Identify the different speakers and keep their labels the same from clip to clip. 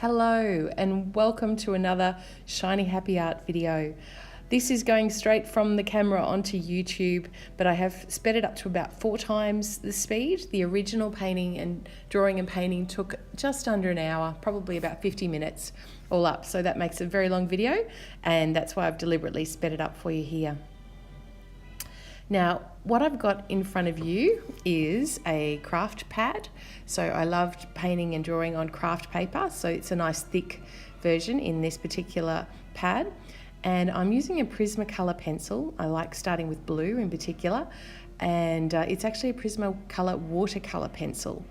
Speaker 1: Hello and welcome to another Shiny Happy Art video. This is going straight from the camera onto YouTube, but I have sped it up to about 4 times the speed. The original painting and drawing and painting took just under an hour, probably about 50 minutes all up. So that makes a very long video, and that's why I've deliberately sped it up for you here. Now, what I've got in front of you is a craft pad. So I loved painting and drawing on craft paper, so it's a nice thick version in this particular pad. And I'm using a Prismacolor pencil. I like starting with blue in particular, and it's actually a Prismacolor watercolour pencil.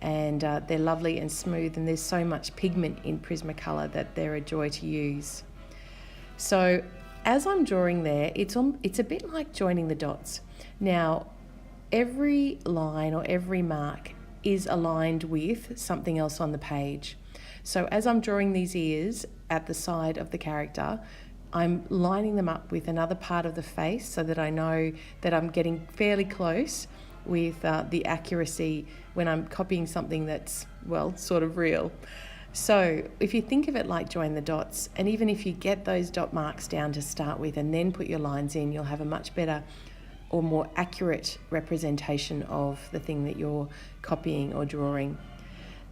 Speaker 1: And they're lovely and smooth, and there's so much pigment in Prismacolor that they're a joy to use. So as I'm drawing there, it's a bit like joining the dots. Now, every line or every mark is aligned with something else on the page. So as I'm drawing these ears at the side of the character, I'm lining them up with another part of the face so that I know that I'm getting fairly close with the accuracy when I'm copying something that's, well, sort of real. So if you think of it like join the dots, and even if you get those dot marks down to start with and then put your lines in, you'll have a much better or more accurate representation of the thing that you're copying or drawing.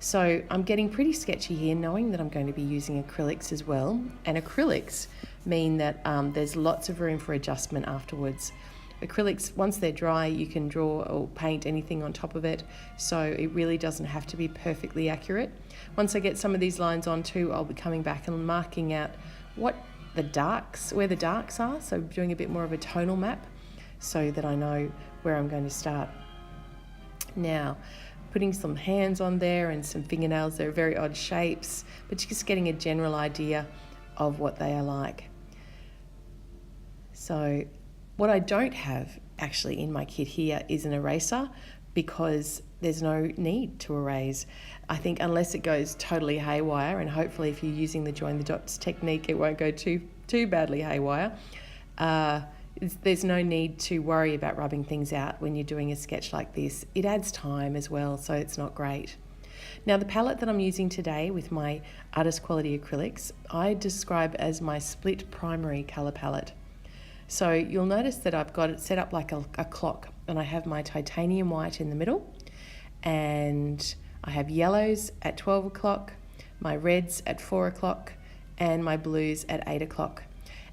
Speaker 1: So I'm getting pretty sketchy here, knowing that I'm going to be using acrylics as well. And acrylics mean that there's lots of room for adjustment afterwards. Acrylics, once they're dry, you can draw or paint anything on top of it, so it really doesn't have to be perfectly accurate. Once I get some of these lines on too, I'll be coming back and marking out where the darks are, so doing a bit more of a tonal map so that I know where I'm going to start. Now, putting some hands on there and some fingernails. They're very odd shapes, but just getting a general idea of what they are like. So what I don't have actually in my kit here is an eraser, because there's no need to erase. I think unless it goes totally haywire, and hopefully if you're using the join the dots technique, it won't go too badly haywire. There's no need to worry about rubbing things out when you're doing a sketch like this. It adds time as well, so it's not great. Now, the palette that I'm using today with my artist quality acrylics, I describe as my split primary colour palette. So you'll notice that I've got it set up like a clock, and I have my titanium white in the middle, and I have yellows at 12 o'clock, my reds at 4 o'clock, and my blues at 8 o'clock.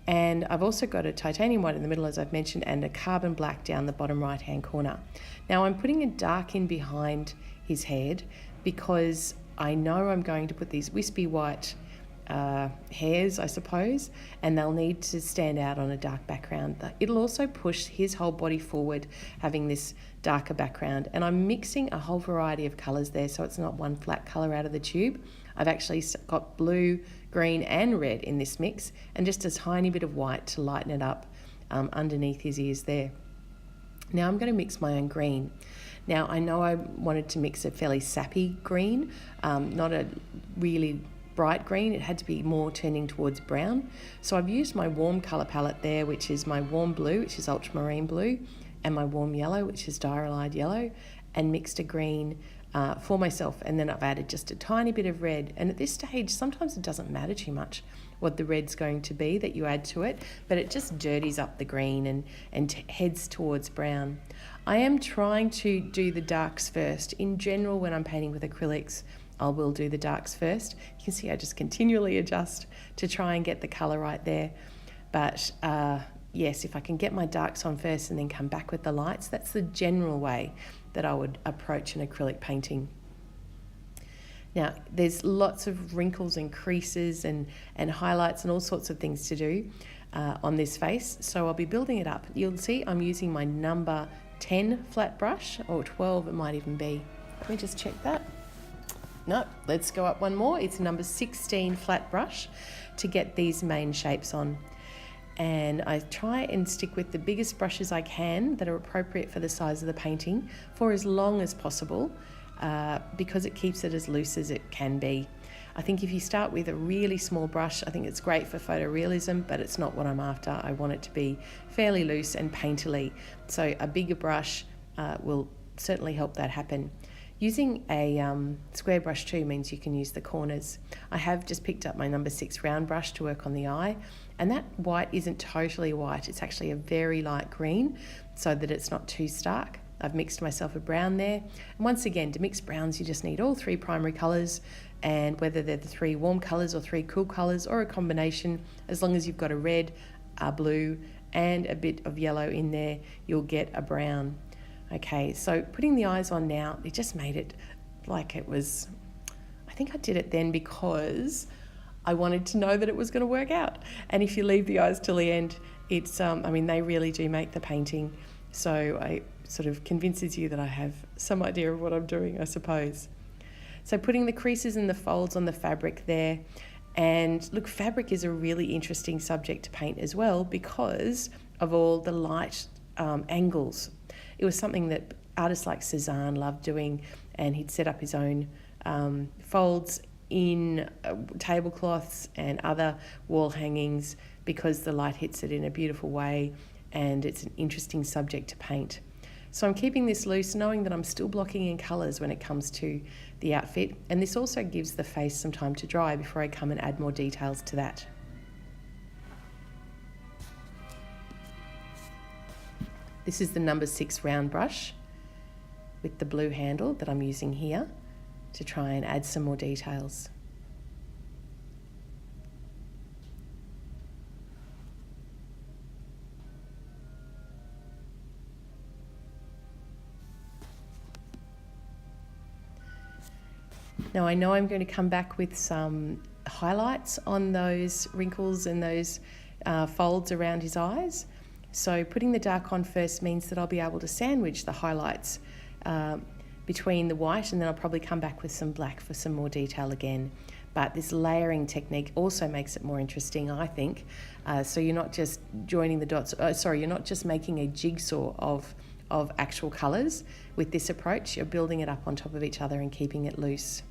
Speaker 1: And I've also got a titanium white in the middle, as I've mentioned, and a carbon black down the bottom right hand corner. Now I'm putting a dark in behind his head because I know I'm going to put these wispy white hairs, I suppose, and they'll need to stand out on a dark background. It'll also push his whole body forward, having this darker background. And I'm mixing a whole variety of colours there, so it's not one flat colour out of the tube. I've actually got blue, green and red in this mix, and just a tiny bit of white to lighten it up underneath his ears there. Now I'm going to mix my own green. Now I know I wanted to mix a fairly sappy green, not a really bright green. It had to be more turning towards brown. So I've used my warm colour palette there, which is my warm blue, which is ultramarine blue, and my warm yellow, which is diarylide yellow, and mixed a green for myself. And then I've added just a tiny bit of red. And at this stage, sometimes it doesn't matter too much what the red's going to be that you add to it, but it just dirties up the green and heads towards brown. I am trying to do the darks first. In general, when I'm painting with acrylics, I will do the darks first. You can see I just continually adjust to try and get the colour right there. But yes, if I can get my darks on first and then come back with the lights, that's the general way that I would approach an acrylic painting. Now, there's lots of wrinkles and creases and highlights and all sorts of things to do on this face, so I'll be building it up. You'll see I'm using my number 10 flat brush, or 12 it might even be. Let me just check that. No, let's go up one more. It's number 16 flat brush to get these main shapes on. And I try and stick with the biggest brushes I can that are appropriate for the size of the painting for as long as possible, because it keeps it as loose as it can be. I think if you start with a really small brush, I think it's great for photorealism, but it's not what I'm after. I want it to be fairly loose and painterly. So a bigger brush will certainly help that happen. Using a square brush too means you can use the corners. I have just picked up my number 6 round brush to work on the eye, and that white isn't totally white, it's actually a very light green so that it's not too stark. I've mixed myself a brown there, and once again, to mix browns you just need all 3 primary colours, and whether they're the 3 warm colours or 3 cool colours or a combination, as long as you've got a red, a blue and a bit of yellow in there, you'll get a brown. Okay, so putting the eyes on now, it just made it like it was, I think I did it then because I wanted to know that it was going to work out. And if you leave the eyes till the end, it's, they really do make the painting. So it sort of convinces you that I have some idea of what I'm doing, I suppose. So putting the creases and the folds on the fabric there. And look, fabric is a really interesting subject to paint as well because of all the light angles. It was something that artists like Cezanne loved doing, and he'd set up his own folds in tablecloths and other wall hangings because the light hits it in a beautiful way and it's an interesting subject to paint. So I'm keeping this loose, knowing that I'm still blocking in colours when it comes to the outfit, and this also gives the face some time to dry before I come and add more details to that. This is the number 6 round brush with the blue handle that I'm using here to try and add some more details. Now I know I'm going to come back with some highlights on those wrinkles and those folds around his eyes. So putting the dark on first means that I'll be able to sandwich the highlights between the white, and then I'll probably come back with some black for some more detail again. But this layering technique also makes it more interesting, I think. So you're not just joining the dots, you're not just making a jigsaw of actual colours. With this approach, you're building it up on top of each other and keeping it loose.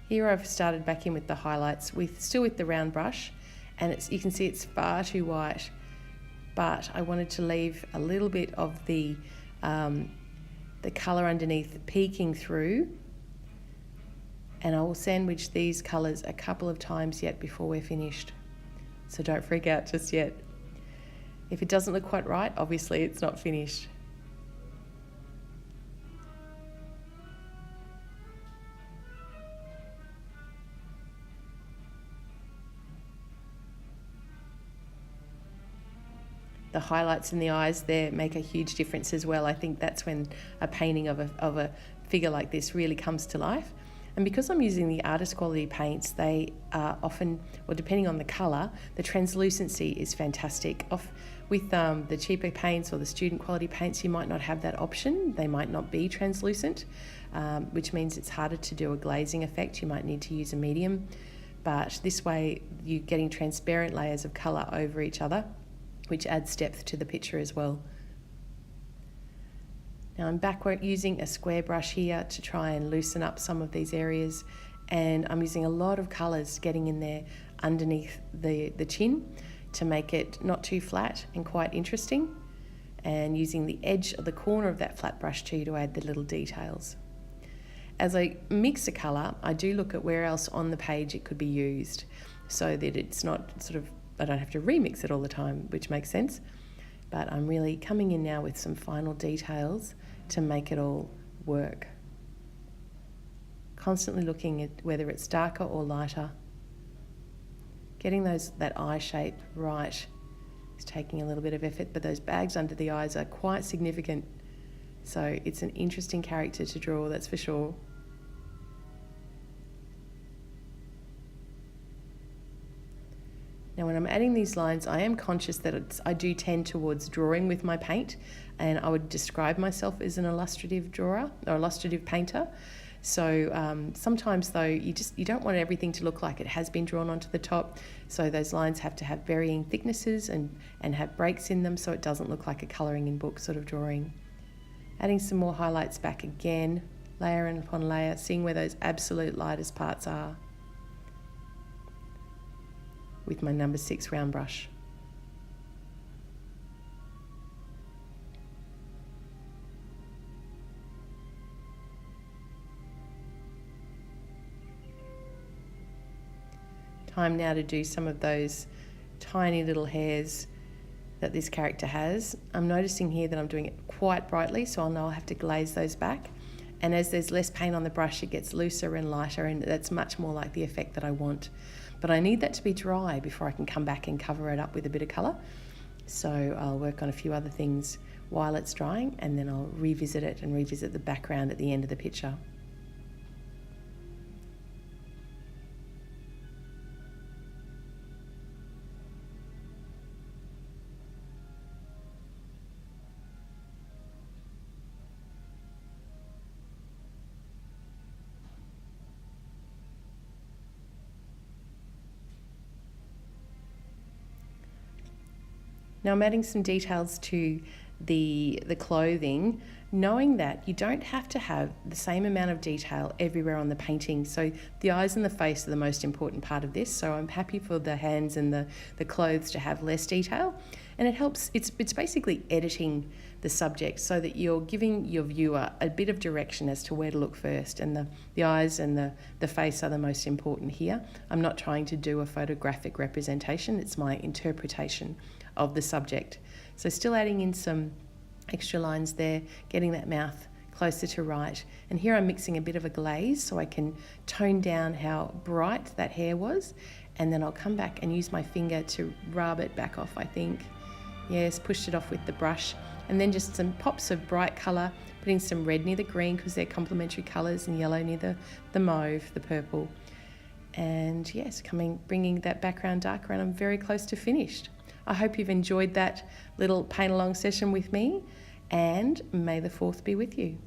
Speaker 1: Here I've started back in with the highlights, still with the round brush, and you can see it's far too white, but I wanted to leave a little bit of the colour underneath peeking through, and I will sandwich these colours a couple of times yet before we're finished, so don't freak out just yet. If it doesn't look quite right, obviously it's not finished. The highlights in the eyes there make a huge difference as well. I think that's when a painting of a figure like this really comes to life. And because I'm using the artist quality paints, they are often, well, depending on the colour, the translucency is fantastic. With the cheaper paints or the student quality paints, you might not have that option. They might not be translucent, which means it's harder to do a glazing effect. You might need to use a medium, but this way you're getting transparent layers of colour over each other, which adds depth to the picture as well. Now I'm back using a square brush here to try and loosen up some of these areas, and I'm using a lot of colours getting in there underneath the chin to make it not too flat and quite interesting, and using the edge of the corner of that flat brush too to add the little details. As I mix a colour, I do look at where else on the page it could be used so that it's not I don't have to remix it all the time, which makes sense. But I'm really coming in now with some final details to make it all work. Constantly looking at whether it's darker or lighter. Getting that eye shape right is taking a little bit of effort, but those bags under the eyes are quite significant. So it's an interesting character to draw, that's for sure. Now when I'm adding these lines, I am conscious that I do tend towards drawing with my paint, and I would describe myself as an illustrative drawer or illustrative painter. So sometimes though, you don't want everything to look like it has been drawn onto the top. So those lines have to have varying thicknesses and have breaks in them so it doesn't look like a colouring in book sort of drawing. Adding some more highlights back again, layer upon layer, seeing where those absolute lightest parts are. with my number 6 round brush. Time now to do some of those tiny little hairs that this character has. I'm noticing here that I'm doing it quite brightly, so I'll know I'll have to glaze those back. And as there's less paint on the brush, it gets looser and lighter, and that's much more like the effect that I want. But I need that to be dry before I can come back and cover it up with a bit of colour. So I'll work on a few other things while it's drying, and then I'll revisit it and revisit the background at the end of the picture. Now I'm adding some details to the clothing, knowing that you don't have to have the same amount of detail everywhere on the painting. So the eyes and the face are the most important part of this. So I'm happy for the hands and the clothes to have less detail. And it helps, it's basically editing the subject so that you're giving your viewer a bit of direction as to where to look first. And the eyes and the face are the most important here. I'm not trying to do a photographic representation, it's my interpretation of the subject. So still adding in some extra lines there, getting that mouth closer to right. And here I'm mixing a bit of a glaze so I can tone down how bright that hair was. And then I'll come back and use my finger to rub it back off, I think. Yes, pushed it off with the brush. And then just some pops of bright colour, putting some red near the green because they're complementary colours, and yellow near the mauve, the purple. And yes, bringing that background darker, and I'm very close to finished. I hope you've enjoyed that little paint along session with me, and may the 4th be with you.